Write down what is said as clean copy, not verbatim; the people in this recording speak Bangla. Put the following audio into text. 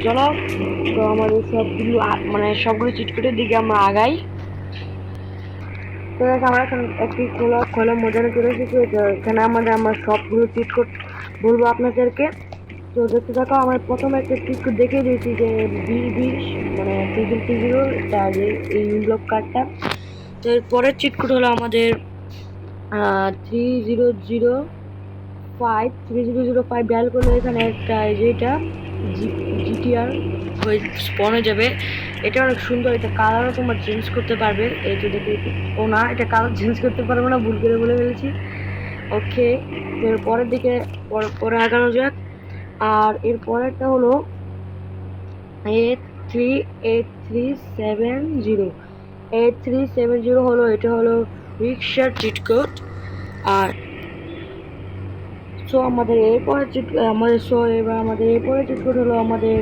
চলো, তো আমাদের সবগুলো মানে সবগুলো চিটকুটের দিকে আমরা আগাই। তো দেখো আমরা এখন একটি খোলা ময়দানে চলে এসেছি। তো এখানে আমরা সবগুলো চিটকুট বলবো আপনাদেরকে। তো দেখতে থাকো, আমার প্রথমে একটা চিটকুট দেখিয়ে দিয়েছি যে 20 মানে 3030 এই ব্লক কার্ডটা। তো এর পরের চিটকুট হলো আমাদের 3005 ডায়াল করলে এখানে একটা যেটা জিটিআর হয়ে স্পন হয়ে যাবে। এটা অনেক সুন্দর, এটা কালারও তোমরা চেঞ্জ করতে পারবে। এই তো দেখে, ও না, এটা কালার চেঞ্জ করতে পারবো না, ভুল করে বলে ফেলেছি। ওকে, তো এর পরের দিকে পরে আগানো যাক। আর এর পরেরটা হলো 838370। 8370 হলো, এটা হলো রিক্সার চিটকোড। আর সো আমাদের এরপরে এবার আমাদের এরপরে চিটকোড হলো আমাদের